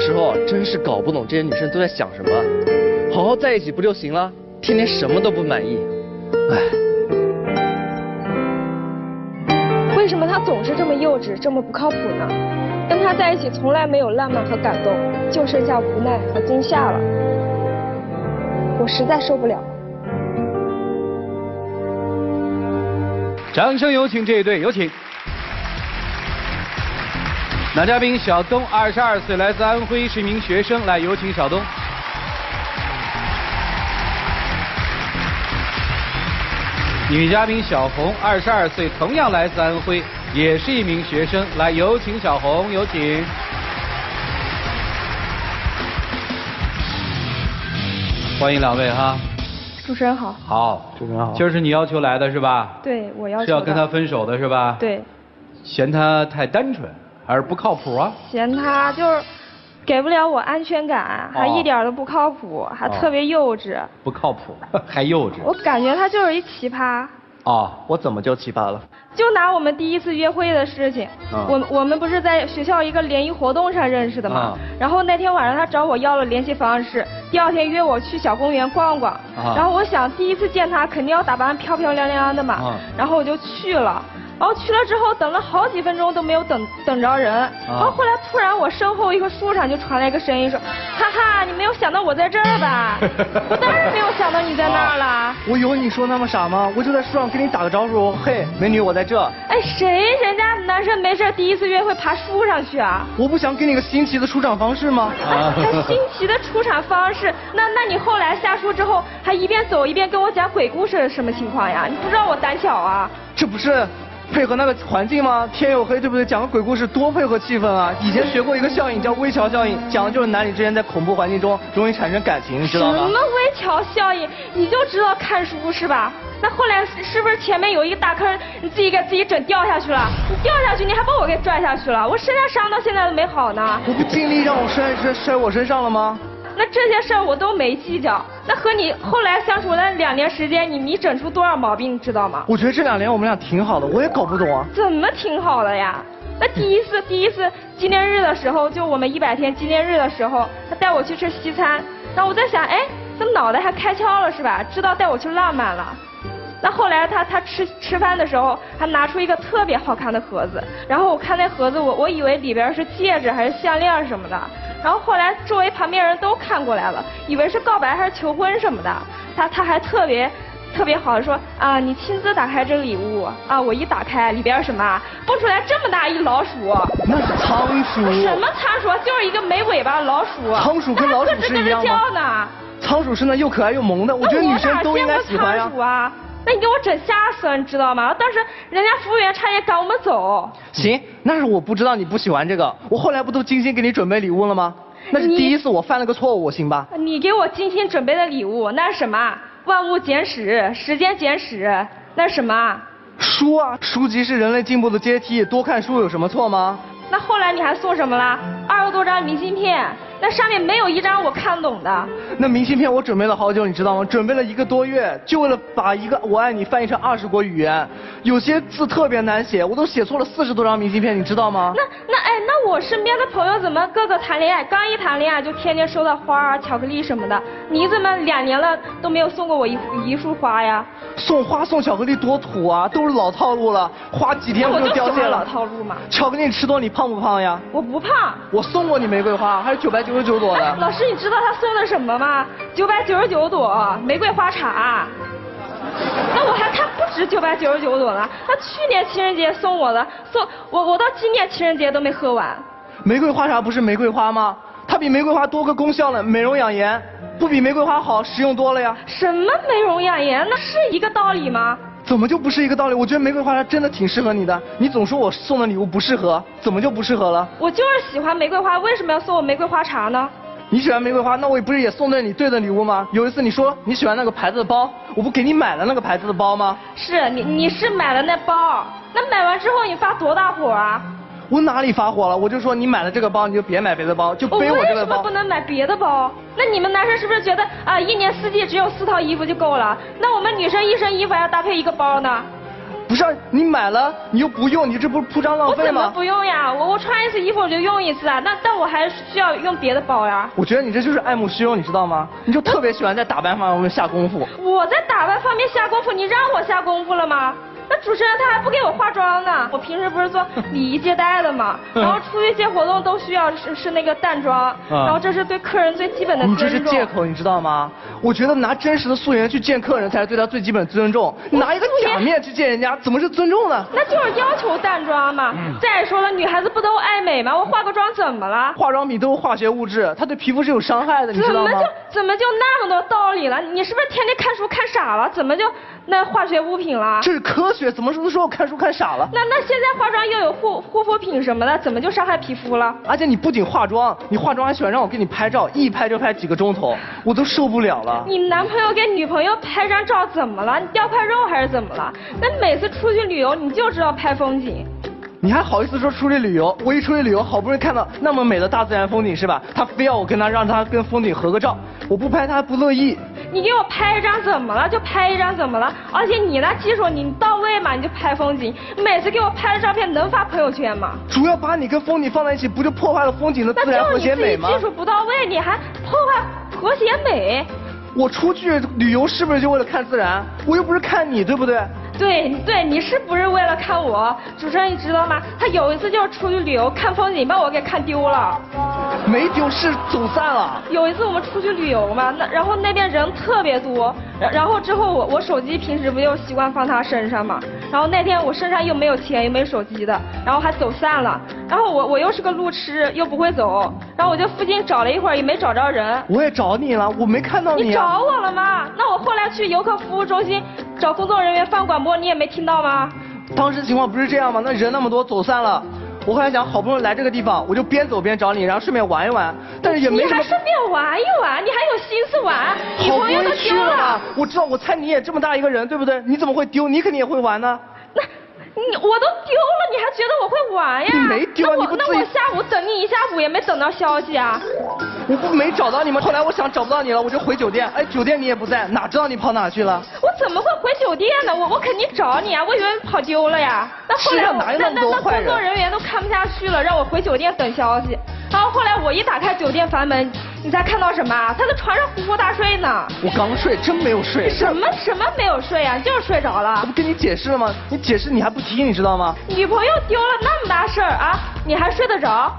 时候真是搞不懂这些女生都在想什么。好好在一起不就行了？天天什么都不满意，唉。为什么他总是这么幼稚，这么不靠谱呢？跟他在一起从来没有浪漫和感动，就剩下无奈和惊吓了。我实在受不了。掌声有请这一对，有请。男嘉宾小东，22岁，来自安徽，是一名学生。来，有请小东。女嘉宾小红，22岁，同样来自安徽，也是一名学生。来，有请小红，有请。欢迎两位哈。主持人好。好，主持人好。今儿是你要求来的是吧？对，我要求的。是要跟他分手的是吧？对。嫌他太单纯，还是不靠谱啊？嫌他就是给不了我安全感，还一点都不靠谱，还特别幼稚。不靠谱，还幼稚。我感觉他就是一奇葩。哦，我怎么就奇葩了？就拿我们第一次约会的事情，我们不是在学校一个联谊活动上认识的吗？然后那天晚上他找我要了联系方式，第二天约我去小公园逛逛。然后我想第一次见他肯定要打扮漂漂亮亮的嘛，然后我就去了。然后去了之后等了好几分钟都没有等着人，然后后来突然我身后一棵树上就传来一个声音说：“哈哈，你没有想到我在这儿吧？”我当然没有想到你在那儿了。我有你说那么傻吗？我就在树上跟你打个招呼，嘿，美女，我在这。哎，人家男生没事第一次约会爬树上去啊？我不想给你个新奇的出场方式吗？还新奇的出场方式？那你后来下树之后还一边走一边跟我讲鬼故事，什么情况呀？你不知道我胆小啊？这不是配合那个环境吗？天有黑，对不对？讲个鬼故事多配合气氛啊！以前学过一个效应叫微桥效应，讲的就是男女之间在恐怖环境中容易产生感情，你知道吗？什么微桥效应？你就知道看书是吧？那后来是不是前面有一个大坑，你自己给自己整掉下去了？你掉下去，你还把我给拽下去了，我身上伤到现在都没好呢。我不尽力让我摔我身上了吗？那这些事儿我都没计较。那和你后来相处了2年时间，你整出多少毛病，你知道吗？我觉得这2年我们俩挺好的，我也搞不懂啊。怎么挺好的呀？那第一次纪念日的时候，就我们100天纪念日的时候，他带我去吃西餐，然后我在想，哎，怎么脑袋还开窍了是吧？知道带我去浪漫了。那后来他吃饭的时候，还拿出一个特别好看的盒子，然后我看那盒子，我以为里边是戒指还是项链什么的。然后后来周围旁边人都看过来了，以为是告白还是求婚什么的。他还特别好的说啊，你亲自打开这个礼物啊，我一打开里边什么蹦出来这么大一老鼠。那是仓鼠。什么仓鼠？就是一个没尾巴的老鼠。仓鼠跟老鼠是一样吗？叫呢。仓鼠是那又可爱又萌的，我觉得女生都应该喜欢呀。仓鼠啊，那你给我整吓死了，你知道吗？当时人家服务员差点赶我们走。行，那是我不知道你不喜欢这个，我后来不都精心给你准备礼物了吗？那是第一次我犯了个错误，行吧？你给我精心准备的礼物，那是什么？万物简史，时间简史，那是什么？书啊，书籍是人类进步的阶梯，多看书有什么错吗？那后来你还送什么了？20多张明信片，那上面没有一张我看懂的。那明信片我准备了好久，你知道吗？准备了1个多月，就为了把一个我爱你翻译成20国语言，有些字特别难写，我都写错了40多张明信片，你知道吗？那我身边的朋友怎么个个谈恋爱，刚一谈恋爱就天天收到花啊、巧克力什么的？你怎么2年了都没有送过我一束花呀？送花送巧克力多土啊，都是老套路了，花几天不就凋谢了？老套路嘛。巧克力你吃多，你胖不胖呀？我不胖。我送过你玫瑰花，还有999朵的。老师，你知道他送的什么吗？999朵玫瑰花茶。那我还看不止999朵呢，他去年情人节送我的，我到今年情人节都没喝完。玫瑰花茶不是玫瑰花吗？它比玫瑰花多个功效呢，美容养颜，不比玫瑰花好，实用多了呀。什么美容养颜？那是一个道理吗？怎么就不是一个道理？我觉得玫瑰花茶真的挺适合你的，你总说我送的礼物不适合，怎么就不适合了？我就是喜欢玫瑰花，为什么要送我玫瑰花茶呢？你喜欢玫瑰花，那我不是也送对你对的礼物吗？有一次你说你喜欢那个牌子的包，我不给你买了那个牌子的包吗？是你是买了那包，那买完之后你发多大火啊？我哪里发火了？我就说你买了这个包，你就别买别的包，就背我这个包。为什么不能买别的包？那你们男生是不是觉得1年4季只有4套衣服就够了？那我们女生一身衣服还要搭配一个包呢？不是、啊、你买了你又不用，你这不是铺张浪费吗？我怎么不用呀？我穿一次衣服我就用一次啊，但我还需要用别的包呀。我觉得你这就是爱慕虚荣，你知道吗？你就特别喜欢在打扮方面下功夫。我在打扮方面下功夫，你让我下功夫了吗？那主持人他还不给我化妆呢。我平时不是做礼仪接待的嘛，然后出去接活动都需要是那个淡妆，然后这是对客人最基本的尊重。你这是借口，你知道吗？我觉得拿真实的素颜去见客人才是对他最基本的尊重。你拿一个假面去见人家，怎么是尊重呢？那就是要求淡妆嘛。再说了，女孩子不都爱美吗？我化个妆怎么了？化妆品都是化学物质，它对皮肤是有伤害的，你知道吗？怎么就那么多道理了？你是不是天天看书看傻了？怎么就那化学物品了？这是科学，怎么说我看书看傻了？那现在化妆又有护肤品什么的，怎么就伤害皮肤了？而且你不仅化妆，你化妆还喜欢让我给你拍照，一拍就拍几个钟头，我都受不了了。你男朋友给女朋友拍张照怎么了？你掉块肉还是怎么了？那每次出去旅游你就知道拍风景。你还好意思说出去旅游？我一出去旅游，好不容易看到那么美的大自然风景是吧？他非要我让他跟风景合个照，我不拍他还不乐意。你给我拍一张怎么了？就拍一张怎么了？而且你那技术你到位嘛，你就拍风景。每次给我拍的照片能发朋友圈吗？主要把你跟风景放在一起，不就破坏了风景的自然和谐美吗？那就是你自己技术不到位，你还破坏和谐美。我出去旅游是不是就为了看自然？我又不是看你，对不对？对，你是不是为了看我？主持人你知道吗？他有一次就是出去旅游看风景，把我给看丢了。没丢，是走散了。有一次我们出去旅游嘛，然后那边人特别多，然后之后我手机平时不就习惯放他身上嘛，然后那天我身上又没有钱又没手机的，然后还走散了，然后我又是个路痴又不会走，然后我就附近找了一会儿也没找着人。我也找你了，我没看到你。你找我了吗？那我后来去游客服务中心找工作人员放广播，你也没听到吗？当时情况不是这样吗？那人那么多，走散了。我后来想，好不容易来这个地方，我就边走边找你，然后顺便玩一玩，但是也没什么。你还顺便玩一玩，你还有心思玩？女朋友都丢了。我知道，我猜你也这么大一个人，对不对？你怎么会丢？你肯定也会玩呢。我都丢了，你还觉得我会玩呀？你没丢，你不自己。那我下午等你一下午也没等到消息啊。我不没找到你吗？后来我想找不到你了，我就回酒店。哎，酒店你也不在，哪知道你跑哪去了？我怎么会回酒店呢？我肯定找你啊！我以为跑丢了呀。那后来那工作人员都看不下去了，让我回酒店等消息。然后后来我一打开酒店房门，你猜看到什么？他在床上呼呼大睡呢。我刚睡，真没有睡。什么没有睡啊？就是睡着了。我不跟你解释了吗？你解释你还不听，你知道吗？女朋友丢了那么大事儿啊，你还睡得着？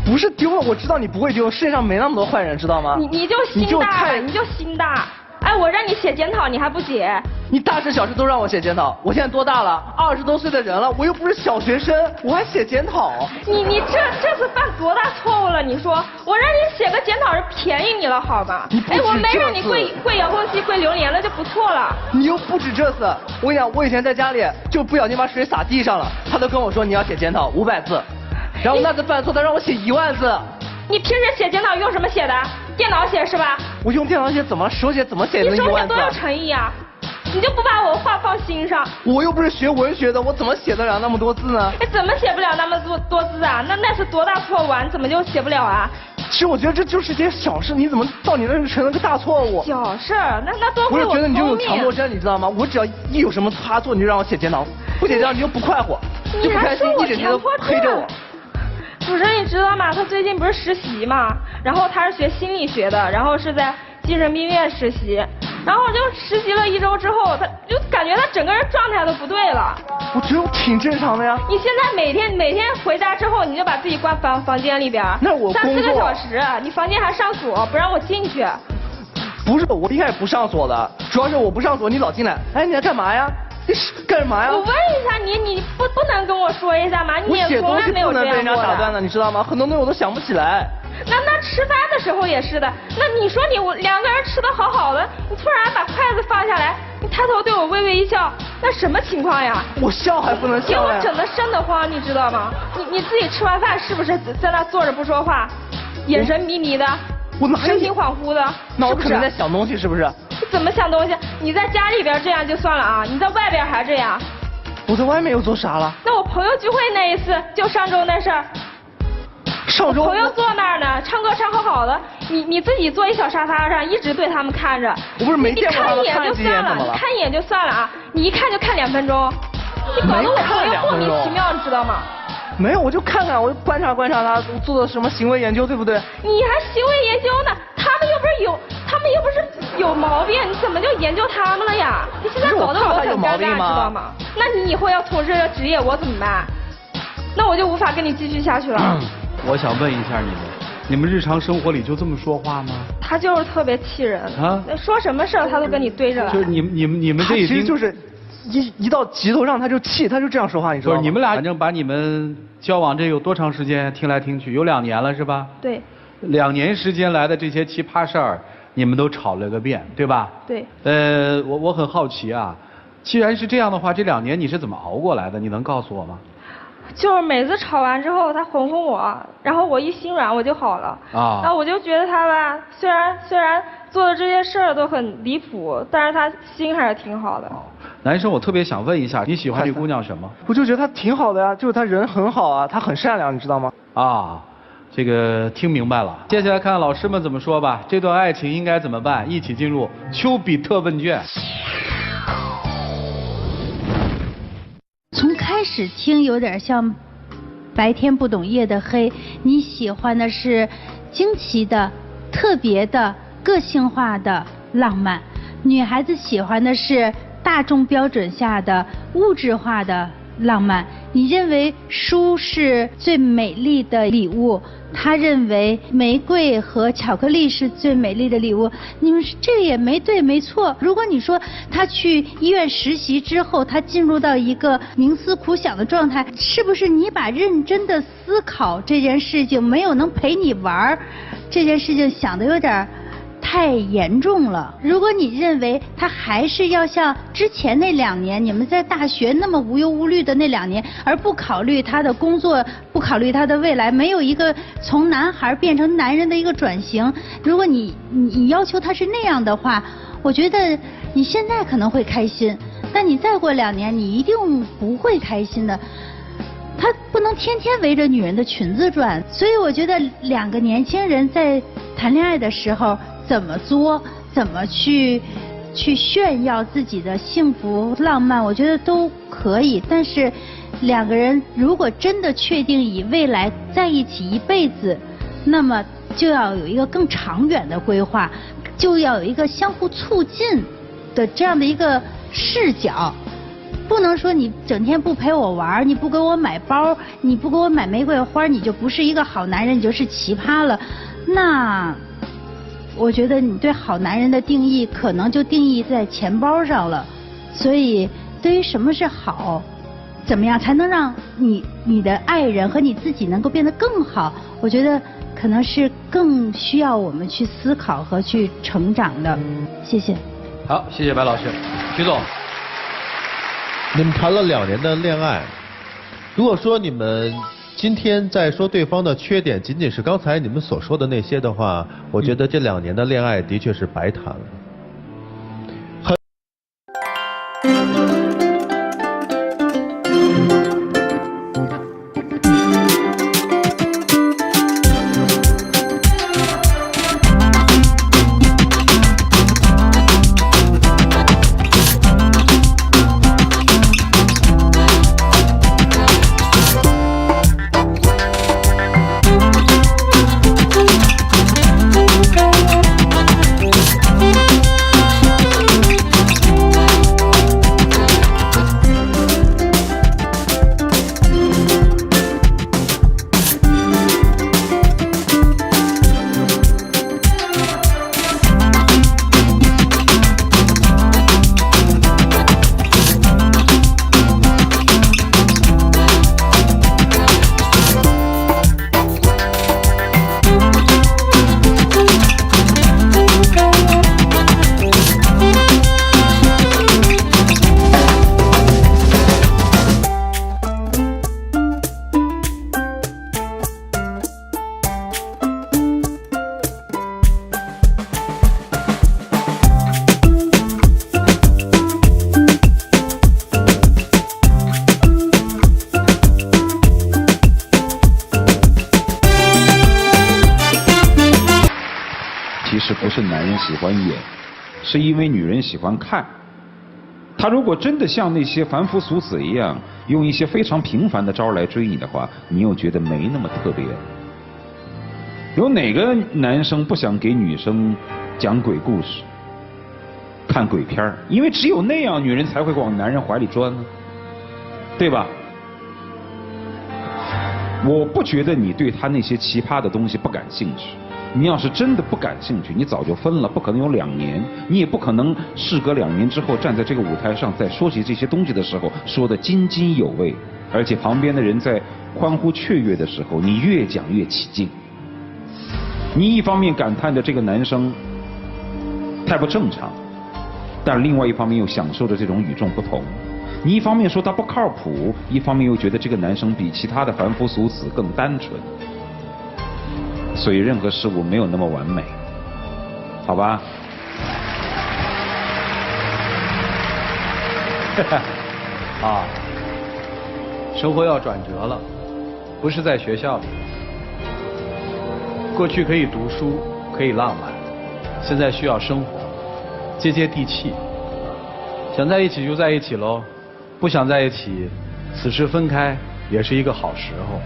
不是丢了，我知道你不会丢，世界上没那么多坏人，知道吗？你就心大，你就心大。哎，我让你写检讨，你还不写？你大事小事都让我写检讨。我现在多大了？20多岁的人了，我又不是小学生，我还写检讨？你这次犯多大错误了？你说我让你写个检讨是便宜你了好吗？哎，我没让你跪遥控器跪榴莲了就不错了。你又不止这次，我跟你讲，我以前在家里就不小心把水洒地上了，他都跟我说你要写检讨500字，然后那次犯错他让我写1万字。你平时写检讨用什么写的？电脑写是吧？我用电脑写怎么手写怎么写的1万字？你手写多有诚意啊！你就不把我话放心上？我又不是学文学的，我怎么写得了那么多字呢？哎，怎么写不了那么多字啊？那是多大错误啊？你怎么就写不了啊？其实我觉得这就是件小事，你怎么到你那儿成了个大错误？小事儿，那多亏我觉得你就有强迫症，你知道吗？我只要一有什么差错，你就让我写检讨，不写检讨你就不快活，就不开心，一整天都黑着我。主持人你知道吗？他最近不是实习嘛，然后他是学心理学的，然后是在精神病院实习，然后就实习了1周之后，他就感觉他整个人状态都不对了。我觉得挺正常的呀。你现在每天回家之后，你就把自己关房间里边，那我工作3-4个小时，你房间还上锁，不让我进去。不是，我一开始不上锁的，主要是我不上锁，你老进来，哎，你在干嘛呀？你干什么呀？我问一下你不能跟我说一下吗？你也从来没有这样过的。我写东西不能被人家打断的，你知道吗？很多东西我都想不起来。那吃饭的时候也是的。那你说我2个人吃的好好的，你突然把筷子放下来，你抬头对我微微一笑，那什么情况呀？我笑还不能笑呀？给我整得瘆得慌，你知道吗？你自己吃完饭是不是在那坐着不说话，眼神迷迷的，神情恍惚的？那我可能在想东西，是不是？怎么想东西？你在家里边这样就算了啊，你在外边还这样？我在外面又做啥了？那我朋友聚会那一次，就上周那事儿。上上周朋友坐那儿呢，唱歌唱好的，你自己坐一小沙发上，一直对他们看着。我不是没见过他们看一眼就算了，你看一眼就算了啊，你一看就看2分钟，你搞得我朋友莫名其妙，你知道吗？没有，我就看看，我就观察他做的什么行为研究，对不对？你还行为研究呢？他们又不是有毛病，你怎么就研究他们了呀？你现在搞得我很尴尬，知道吗？那你以后要从事这职业，我怎么办？那我就无法跟你继续下去了。我想问一下你们日常生活里就这么说话吗？他就是特别气人啊，说什么事儿他都跟你对着来。就是你们这已经其实就是一到急头上他就气，他就这样说话，你知道吗？不是，你们俩反正把你们交往这有多长时间？听来听去有2年了是吧？对。2年时间来的这些奇葩事儿，你们都吵了个遍，对吧？对。我很好奇啊，既然是这样的话，这2年你是怎么熬过来的？你能告诉我吗？就是每次吵完之后，他哄我，然后我一心软，我就好了。啊。然后我就觉得他吧，虽然做的这些事儿都很离谱，但是他心还是挺好的。男生，我特别想问一下，你喜欢这姑娘什么？我就觉得她挺好的呀，就是她人很好啊，她很善良，你知道吗？啊。这个听明白了，接下来看看老师们怎么说吧。这段爱情应该怎么办？一起进入丘比特问卷。从开始听有点像白天不懂夜的黑，你喜欢的是惊奇的、特别的、个性化的浪漫，女孩子喜欢的是大众标准下的物质化的浪漫。你认为书是最美丽的礼物，他认为玫瑰和巧克力是最美丽的礼物。你们这也没对没错。如果你说他去医院实习之后，他进入到一个冥思苦想的状态，是不是你把认真的思考这件事情，没有能陪你玩这件事情想得有点太严重了。如果你认为他还是要像之前那2年，你们在大学那么无忧无虑的那2年，而不考虑他的工作，不考虑他的未来，没有一个从男孩变成男人的一个转型，如果你要求他是那样的话，我觉得你现在可能会开心，但你再过2年，你一定不会开心的。他不能天天围着女人的裙子转，所以我觉得2个年轻人在谈恋爱的时候，怎么作，怎么去炫耀自己的幸福浪漫，我觉得都可以。但是2个人如果真的确定以未来在一起一辈子，那么就要有一个更长远的规划，就要有一个相互促进的这样的一个视角。不能说你整天不陪我玩，你不给我买包，你不给我买玫瑰花，你就不是一个好男人，你就是奇葩了。那我觉得你对好男人的定义可能就定义在钱包上了。所以对于什么是好，怎么样才能让你的爱人和你自己能够变得更好，我觉得可能是更需要我们去思考和去成长的。谢谢。好，谢谢白老师。徐总，你们谈了2年的恋爱，如果说你们今天在说对方的缺点仅仅是刚才你们所说的那些的话，我觉得这2年的恋爱的确是白谈了。男人喜欢演，是因为女人喜欢看。他如果真的像那些凡夫俗子一样，用一些非常平凡的招来追你的话，你又觉得没那么特别。有哪个男生不想给女生讲鬼故事、看鬼片儿？因为只有那样，女人才会往男人怀里钻呢，对吧？我不觉得你对他那些奇葩的东西不感兴趣。你要是真的不感兴趣，你早就分了，不可能有2年，你也不可能事隔2年之后站在这个舞台上，在说起这些东西的时候说得津津有味，而且旁边的人在欢呼雀跃的时候，你越讲越起劲。你一方面感叹着这个男生太不正常，但另外一方面又享受着这种与众不同。你一方面说他不靠谱，一方面又觉得这个男生比其他的凡夫俗子更单纯。所以任何事物没有那么完美，好吧？啊，生活要转折了，不是在学校里。过去可以读书，可以浪漫，现在需要生活，接接地气。想在一起就在一起喽，不想在一起，此时分开也是一个好时候。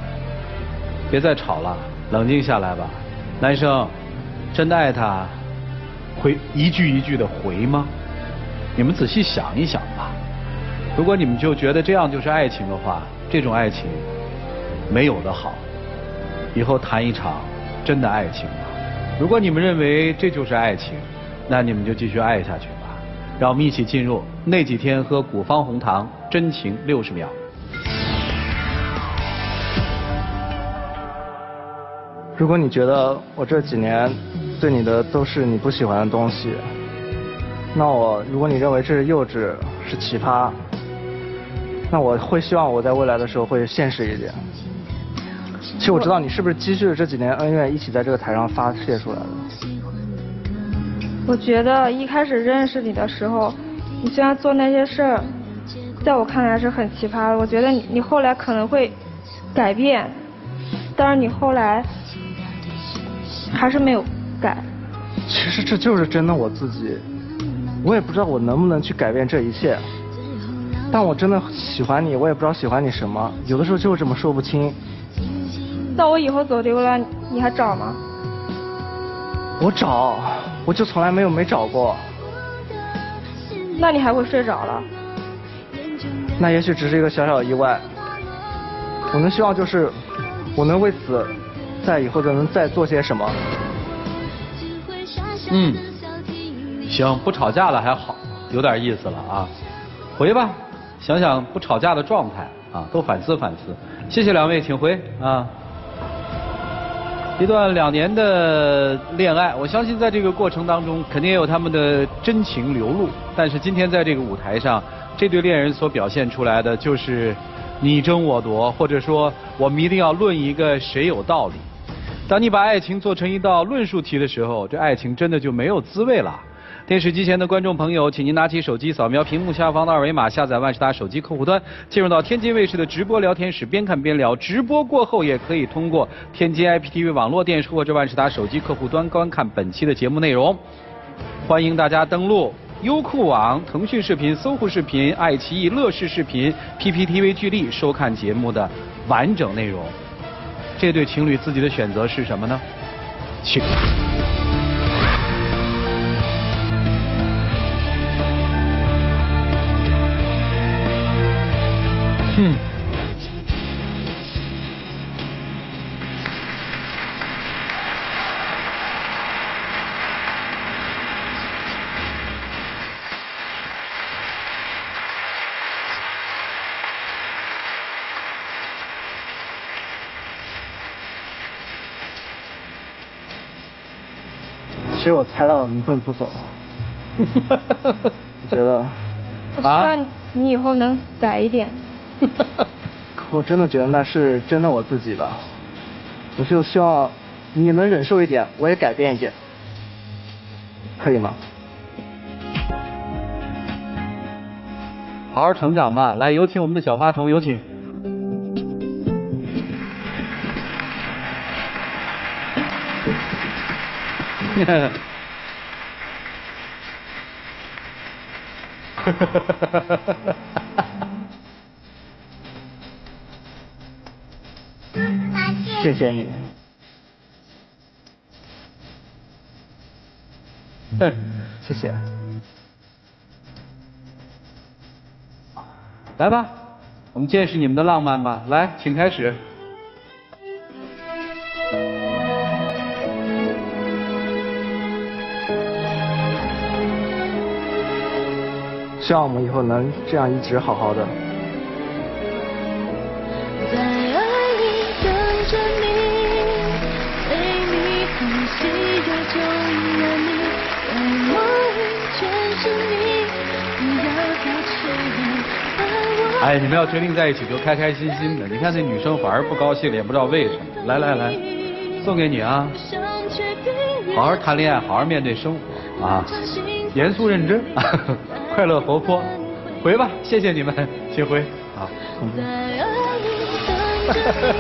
别再吵了。冷静下来吧，男生，真的爱他，会一句一句的回吗？你们仔细想一想吧。如果你们就觉得这样就是爱情的话，这种爱情没有的好，以后谈一场真的爱情吧。如果你们认为这就是爱情，那你们就继续爱下去吧。让我们一起进入那几天喝古方红糖，真情60秒。如果你觉得我这几年对你的都是你不喜欢的东西，那如果你认为这是幼稚是奇葩，那我会希望我在未来的时候会现实一点。其实我知道你是不是积蓄了这几年恩怨，一起在这个台上发泄出来的。我觉得一开始认识你的时候，你虽然做那些事儿，在我看来是很奇葩的。我觉得你后来可能会改变，但是你后来还是没有改。其实这就是真的我自己，我也不知道我能不能去改变这一切。但我真的喜欢你，我也不知道喜欢你什么，有的时候就是这么说不清。那我以后走丢了，你还找吗？我找，我就从来没找过。那你还会睡着了？那也许只是一个小小的意外。我能希望就是我能为此在以后就能再做些什么。行，不吵架了还好，有点意思了啊。回吧，想想不吵架的状态啊，都反思反思。谢谢2位，请回啊。一段2年的恋爱，我相信在这个过程当中，肯定也有他们的真情流露。但是今天在这个舞台上，这对恋人所表现出来的就是你争我夺，或者说我们一定要论一个谁有道理。当你把爱情做成一道论述题的时候，这爱情真的就没有滋味了。电视机前的观众朋友，请您拿起手机，扫描屏幕下方的2维码，下载万事达手机客户端，进入到天津卫视的直播聊天室，边看边聊。直播过后，也可以通过天津 IPTV 网络电视或者万事达手机客户端观看本期的节目内容。欢迎大家登录优酷网、腾讯视频、搜狐视频、爱奇艺、乐视视频、PPTV 剧力收看节目的完整内容。这对情侣自己的选择是什么呢？请。其实我猜到你会不走。我觉得。我希望你以后能改一点。我真的觉得那是真的我自己吧。我就希望你能忍受一点，我也改变一点，可以吗？好好成长吧。来，有请我们的小花童，有请。谢谢你。谢谢。来吧，我们见识你们的浪漫吧。来，请开始。希望我们以后能这样一直好好的。在爱里等着你，为你呼吸的中了你，在梦里全是你，不要再去问哎，你们要决定在一起就开开心心的。你看那女生反而不高兴了，也不知道为什么。来来来，送给你啊！好好谈恋爱，好好面对生活啊，严肃认真，快乐活泼。回吧，谢谢你们，请回。好。在爱里等着你。